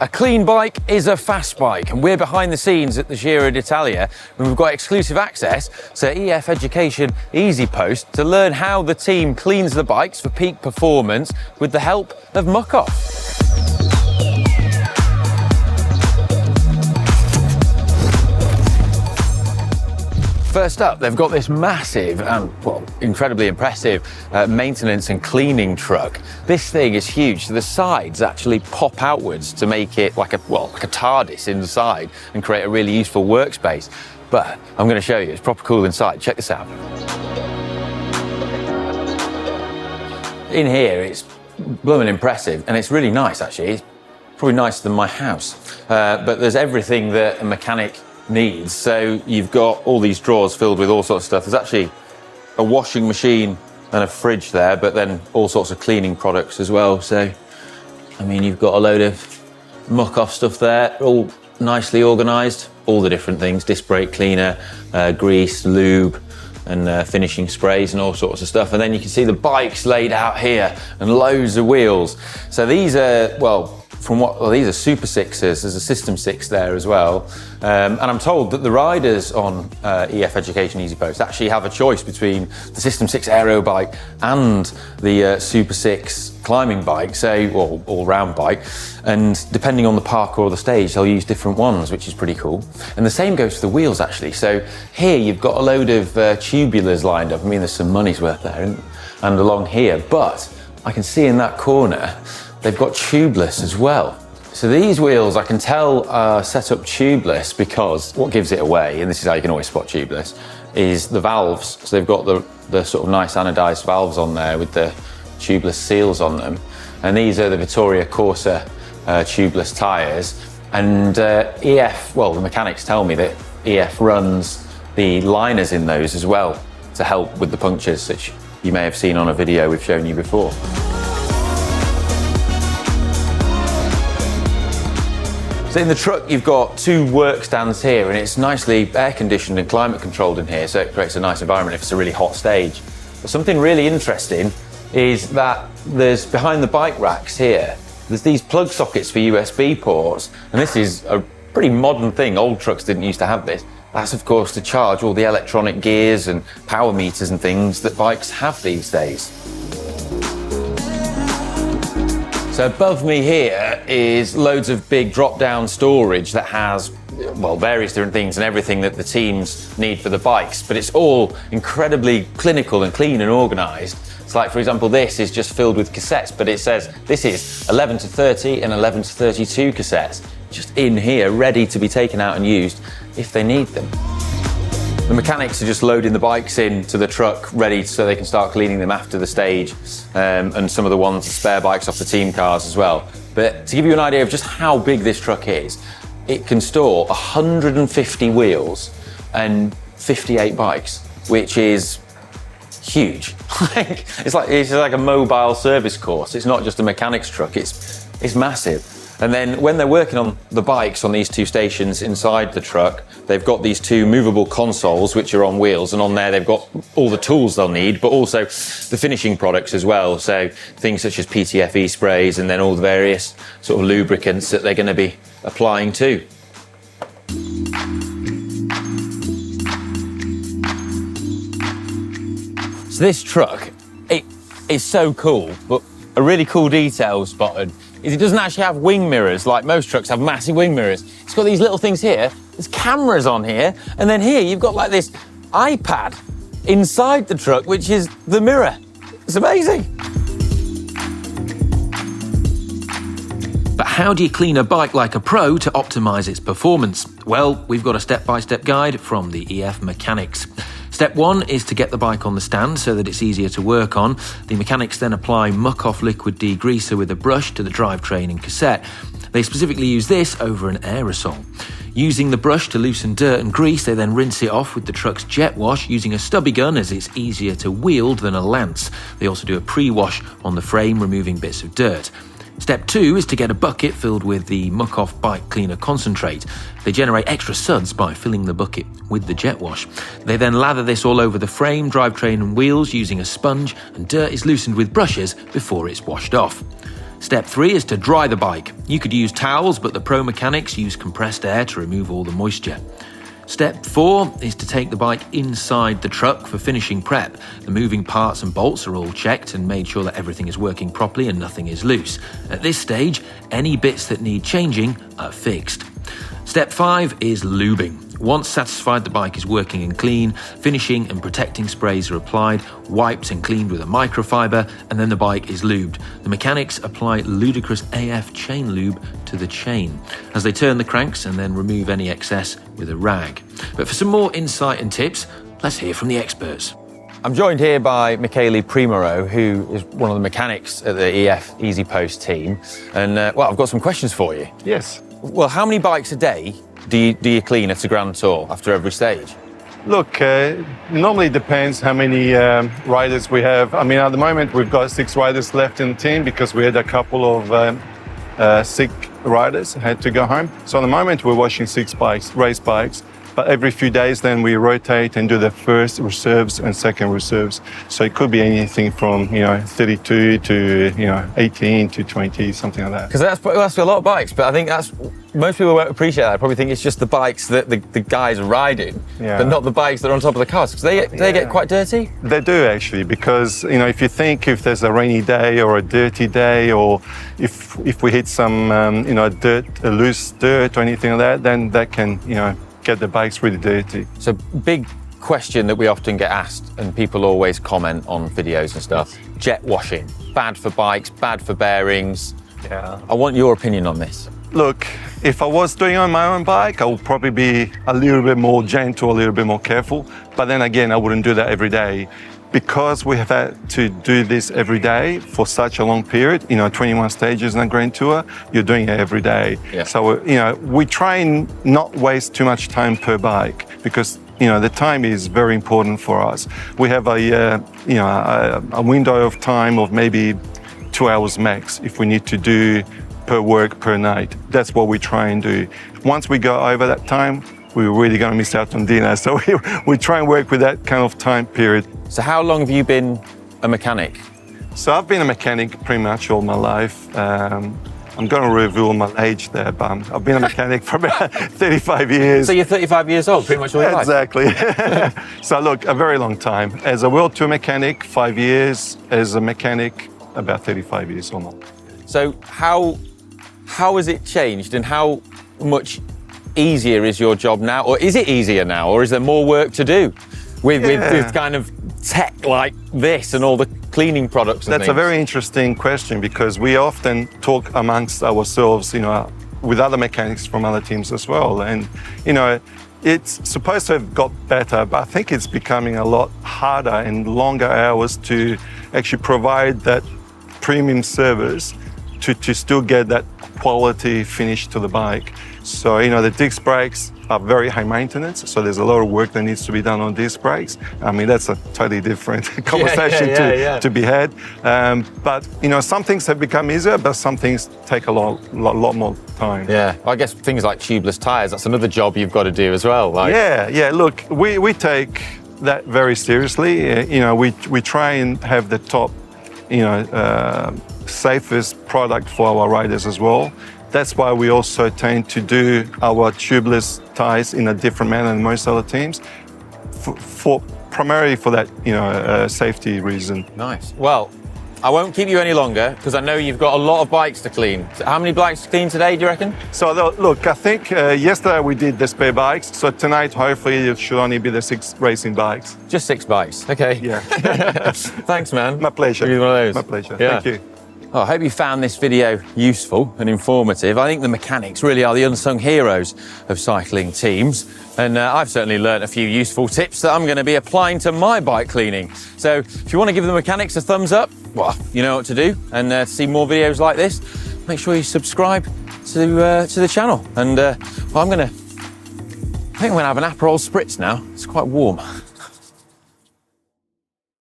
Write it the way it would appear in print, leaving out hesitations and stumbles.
A clean bike is a fast bike, and we're behind the scenes at the Giro d'Italia, and we've got exclusive access to EF Education-EasyPost to learn how the team cleans the bikes for peak performance with the help of Muc-Off. First up, they've got this massive and, well, incredibly impressive maintenance and cleaning truck. This thing is huge. So the sides actually pop outwards to make it like a TARDIS inside and create a really useful workspace. But I'm going to show you, it's proper cool inside. Check this out. In here, it's blooming impressive, and it's really nice, actually. It's probably nicer than my house. But there's everything that a mechanic needs. So you've got all these drawers filled with all sorts of stuff. There's actually a washing machine and a fridge there, but then all sorts of cleaning products as well. So, I mean, you've got a load of Muc-Off stuff there, all nicely organised, all the different things, disc brake cleaner, grease, lube, and finishing sprays and all sorts of stuff. And then you can see the bikes laid out here and loads of wheels. So these are, these are Super 6s, there's a System 6 there as well. And I'm told that the riders on EF Education-EasyPost actually have a choice between the System 6 aero bike and the Super 6 climbing bike, or all-round bike. And depending on the park or the stage, they'll use different ones, which is pretty cool. And the same goes for the wheels, actually. So here you've got a load of tubulars lined up. I mean, there's some money's worth there, and along here. But I can see in that corner, they've got tubeless as well. So these wheels, I can tell, are set up tubeless because what gives it away, and this is how you can always spot tubeless, is the valves. So they've got the sort of nice anodized valves on there with the tubeless seals on them. And these are the Vittoria Corsa tubeless tyres. And EF, well, the mechanics tell me that EF runs the liners in those as well to help with the punctures, which you may have seen on a video we've shown you before. So in the truck, you've got two work stands here, and it's nicely air conditioned and climate controlled in here, so it creates a nice environment if it's a really hot stage. But something really interesting is that there's, behind the bike racks here, there's these plug sockets for USB ports, and this is a pretty modern thing. Old trucks didn't used to have this. That's of course to charge all the electronic gears and power meters and things that bikes have these days. So above me here is loads of big drop-down storage that has, well, various different things and everything that the teams need for the bikes, but it's all incredibly clinical and clean and organised. So like, for example, this is just filled with cassettes, but it says this is 11 to 30 and 11 to 32 cassettes, just in here, ready to be taken out and used if they need them. The mechanics are just loading the bikes into the truck, ready so they can start cleaning them after the stage, and some of the ones, the spare bikes off the team cars as well. But to give you an idea of just how big this truck is, it can store 150 wheels and 58 bikes, which is huge. It's like a mobile service course. It's not just a mechanic's truck, it's massive. And then when they're working on the bikes on these two stations inside the truck, they've got these two movable consoles which are on wheels, and on there they've got all the tools they'll need, but also the finishing products as well. So things such as PTFE sprays, and then all the various sort of lubricants that they're going to be applying too. So this truck, it is so cool, but a really cool detail spotted is it doesn't actually have wing mirrors like most trucks have massive wing mirrors. It's got these little things here, there's cameras on here, and then here you've got like this iPad inside the truck, which is the mirror. It's amazing. But how do you clean a bike like a pro to optimise its performance? Well, we've got a step-by-step guide from the EF mechanics. Step 1 is to get the bike on the stand so that it's easier to work on. The mechanics then apply Muc-Off liquid degreaser with a brush to the drivetrain and cassette. They specifically use this over an aerosol. Using the brush to loosen dirt and grease, they then rinse it off with the truck's jet wash using a stubby gun, as it's easier to wield than a lance. They also do a pre-wash on the frame, removing bits of dirt. Step 2 is to get a bucket filled with the Muc-Off bike cleaner concentrate. They generate extra suds by filling the bucket with the jet wash. They then lather this all over the frame, drivetrain and wheels using a sponge, and dirt is loosened with brushes before it's washed off. Step 3 is to dry the bike. You could use towels, but the pro mechanics use compressed air to remove all the moisture. Step 4 is to take the bike inside the truck for finishing prep. The moving parts and bolts are all checked and made sure that everything is working properly and nothing is loose. At this stage, any bits that need changing are fixed. Step 5 is lubing. Once satisfied the bike is working and clean, finishing and protecting sprays are applied, wiped and cleaned with a microfiber, and then the bike is lubed. The mechanics apply ludicrous AF chain lube to the chain as they turn the cranks and then remove any excess with a rag. But for some more insight and tips, let's hear from the experts. I'm joined here by Michele Primero, who is one of the mechanics at the EF EasyPost team. And, well, I've got some questions for you. Yes. Well, how many bikes a day do you clean at a Grand Tour after every stage? Look, normally it depends how many riders we have. I mean, at the moment, we've got 6 riders left in the team because we had a couple of sick riders who had to go home. So at the moment, we're washing 6 bikes, race bikes. But every few days, then we rotate and do the first reserves and second reserves. So it could be anything from 32 to 18 to 20, something like that. Because that's a lot of bikes, but I think most people won't appreciate that. I probably think it's just the bikes that the guys are riding, but not the bikes that are on top of the cars. Because they get quite dirty. They do actually, because if you think if there's a rainy day or a dirty day, or if we hit some loose dirt or anything like that, then that can get the bikes really dirty. So big question that we often get asked, and people always comment on videos and stuff: jet washing, bad for bikes, bad for bearings. Yeah. I want your opinion on this. Look, if I was doing it on my own bike, I would probably be a little bit more gentle, a little bit more careful. But then again, I wouldn't do that every day. Because we have had to do this every day for such a long period, 21 stages in a Grand Tour, you're doing it every day. Yeah. So, we try and not waste too much time per bike because, the time is very important for us. We have a window of time of maybe 2 hours max if we need to do per work per night. That's what we try and do. Once we go over that time, we're really going to miss out on dinner. So we try and work with that kind of time period. So how long have you been a mechanic? So I've been a mechanic pretty much all my life. I'm going to reveal my age there, but I've been a mechanic for about 35 years. So you're 35 years old, pretty much all your life? Exactly. So look, a very long time. As a World Tour mechanic, 5 years. As a mechanic, about 35 years or more. So how has it changed, and how much easier is your job now? Or is it easier now? Or is there more work to do with kind of tech like this and all the cleaning products and That's things? a very interesting question, because we often talk amongst ourselves, with other mechanics from other teams as well. And, it's supposed to have got better, but I think it's becoming a lot harder and longer hours to actually provide that premium service to still get that quality finish to the bike. So, the disc brakes are very high maintenance, so there's a lot of work that needs to be done on disc brakes. I mean, that's a totally different conversation to be had. But, some things have become easier, but some things take a lot more time. Yeah, I guess things like tubeless tyres, that's another job you've got to do as well. Yeah, look, we take that very seriously. We try and have the top, safest product for our riders as well. That's why we also tend to do our tubeless tyres in a different manner than most other teams, primarily for that safety reason. Nice. Well, I won't keep you any longer because I know you've got a lot of bikes to clean. So how many bikes to clean today, do you reckon? So look, I think yesterday we did the spare bikes. So tonight, hopefully, it should only be the 6 racing bikes. Just 6 bikes. Okay. Yeah. Thanks, man. My pleasure. Give you one of those. My pleasure. Yeah. Thank you. Oh, I hope you found this video useful and informative. I think the mechanics really are the unsung heroes of cycling teams. And I've certainly learnt a few useful tips that I'm going to be applying to my bike cleaning. So if you want to give the mechanics a thumbs up, well, you know what to do. And to see more videos like this, make sure you subscribe to the channel. And I think I'm going to have an Aperol Spritz now. It's quite warm.